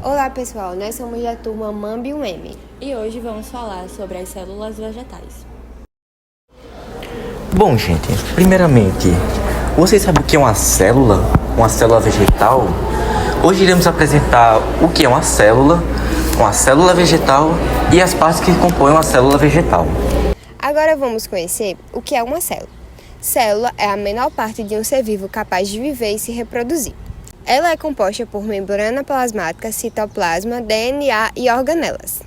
Olá pessoal, nós somos da turma MAMB-UM. E hoje vamos falar sobre as células vegetais. Bom, gente, primeiramente, vocês sabem o que é uma célula? Uma célula vegetal? Hoje iremos apresentar o que é uma célula vegetal e as partes que compõem uma célula vegetal. Agora vamos conhecer o que é uma célula. Célula é a menor parte de um ser vivo capaz de viver e se reproduzir. Ela é composta por membrana plasmática, citoplasma, DNA e organelas.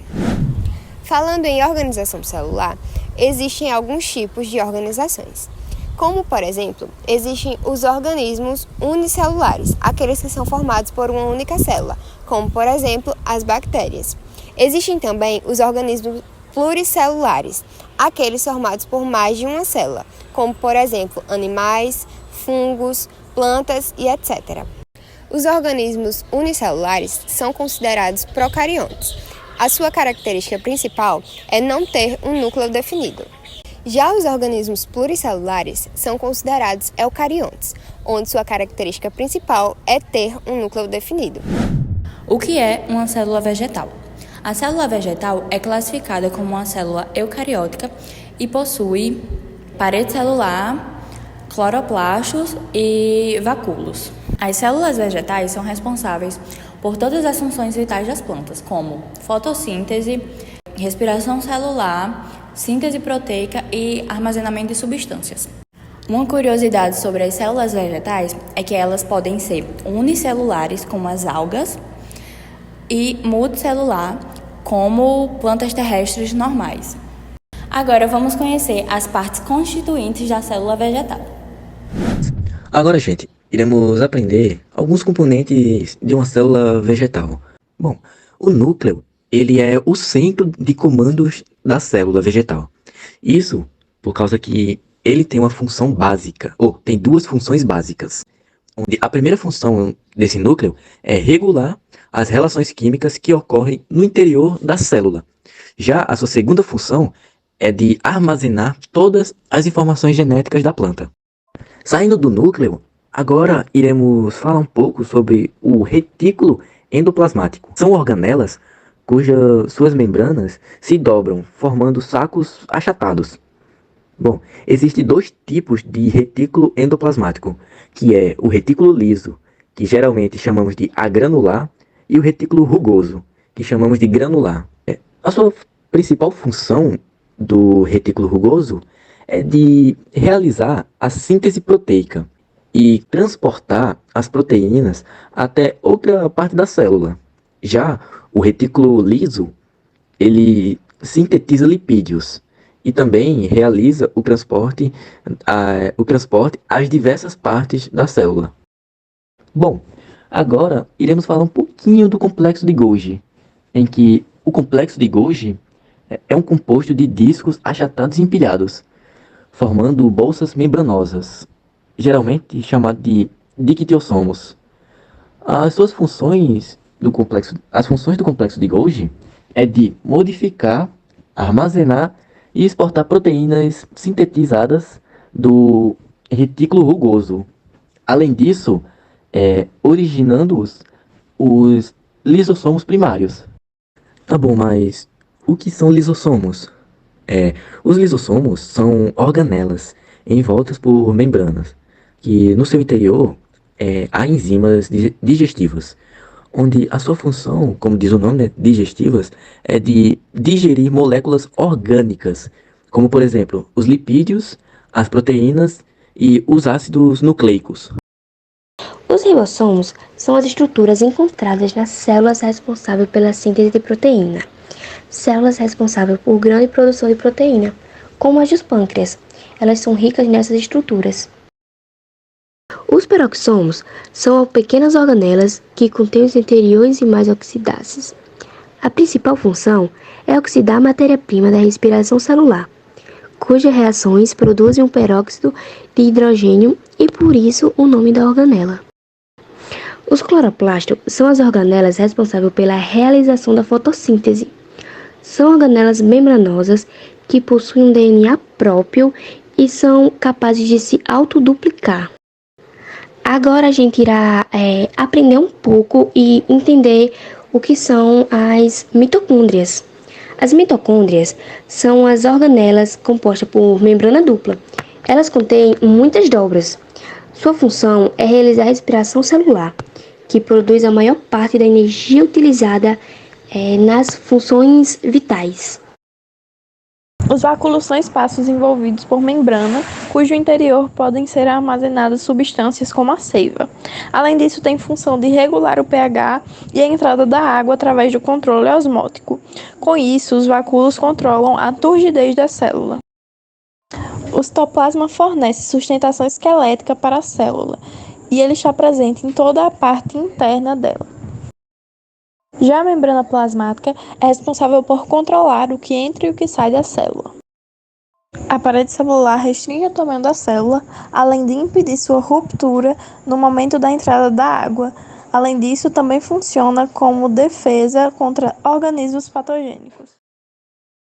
Falando em organização celular, existem alguns tipos de organizações. Como, por exemplo, existem os organismos unicelulares, aqueles que são formados por uma única célula, como, por exemplo, as bactérias. Existem também os organismos pluricelulares, aqueles formados por mais de uma célula, como, por exemplo, animais, fungos, plantas e etc. Os organismos unicelulares são considerados procariontes. A sua característica principal é não ter um núcleo definido. Já os organismos pluricelulares são considerados eucariontes, onde sua característica principal é ter um núcleo definido. O que é uma célula vegetal? A célula vegetal é classificada como uma célula eucariótica e possui parede celular, cloroplastos e vacúolos. As células vegetais são responsáveis por todas as funções vitais das plantas, como fotossíntese, respiração celular, síntese proteica e armazenamento de substâncias. Uma curiosidade sobre as células vegetais é que elas podem ser unicelulares, como as algas, e multicelular, como plantas terrestres normais. Agora vamos conhecer as partes constituintes da célula vegetal. Agora, gente, iremos aprender alguns componentes de uma célula vegetal. Bom, o núcleo, ele é o centro de comandos da célula vegetal. Isso por causa que ele tem uma função básica, ou tem duas funções básicas. Onde a primeira função desse núcleo é regular as relações químicas que ocorrem no interior da célula. Já a sua segunda função é de armazenar todas as informações genéticas da planta. Saindo do núcleo, agora iremos falar um pouco sobre o retículo endoplasmático. São organelas cujas suas membranas se dobram, formando sacos achatados. Bom, existem dois tipos de retículo endoplasmático, que é o retículo liso, que geralmente chamamos de agranular, e o retículo rugoso, que chamamos de granular. A sua principal função do retículo rugoso é de realizar a síntese proteica e transportar as proteínas até outra parte da célula. Já o retículo liso, ele sintetiza lipídios e também realiza o transporte às diversas partes da célula. Bom, agora iremos falar um pouquinho do complexo de Golgi, em que o complexo de Golgi é um composto de discos achatados e empilhados, formando bolsas membranosas, geralmente chamado de dictiossomos. As funções do complexo de Golgi é de modificar, armazenar e exportar proteínas sintetizadas do retículo rugoso. Além disso, originando os lisossomos primários. Tá bom, mas o que são lisossomos? Os lisossomos são organelas envoltas por membranas, que no seu interior há enzimas digestivas, onde a sua função, como diz o nome, né, digestivas, é de digerir moléculas orgânicas, como por exemplo os lipídios, as proteínas e os ácidos nucleicos. Os ribossomos são as estruturas encontradas nas células responsáveis pela síntese de proteína. Células responsáveis por grande produção de proteína, como as dos pâncreas. Elas são ricas nessas estruturas. Os peroxomos são pequenas organelas que contêm os interiores e mais oxidáceos. A principal função é oxidar a matéria-prima da respiração celular, cujas reações produzem um peróxido de hidrogênio e por isso o nome da organela. Os cloroplastos são as organelas responsáveis pela realização da fotossíntese. São organelas membranosas que possuem um DNA próprio e são capazes de se autoduplicar. Agora a gente irá aprender um pouco e entender o que são as mitocôndrias. As mitocôndrias são as organelas compostas por membrana dupla. Elas contêm muitas dobras. Sua função é realizar a respiração celular, que produz a maior parte da energia utilizada nas funções vitais. Os vacúolos são espaços envolvidos por membrana, cujo interior podem ser armazenadas substâncias como a seiva. Além disso, tem função de regular o pH e a entrada da água através do controle osmótico. Com isso, os vacúolos controlam a turgidez da célula. O citoplasma fornece sustentação esquelética para a célula, e ele está presente em toda a parte interna dela. Já a membrana plasmática é responsável por controlar o que entra e o que sai da célula. A parede celular restringe o tamanho da célula, além de impedir sua ruptura no momento da entrada da água. Além disso, também funciona como defesa contra organismos patogênicos.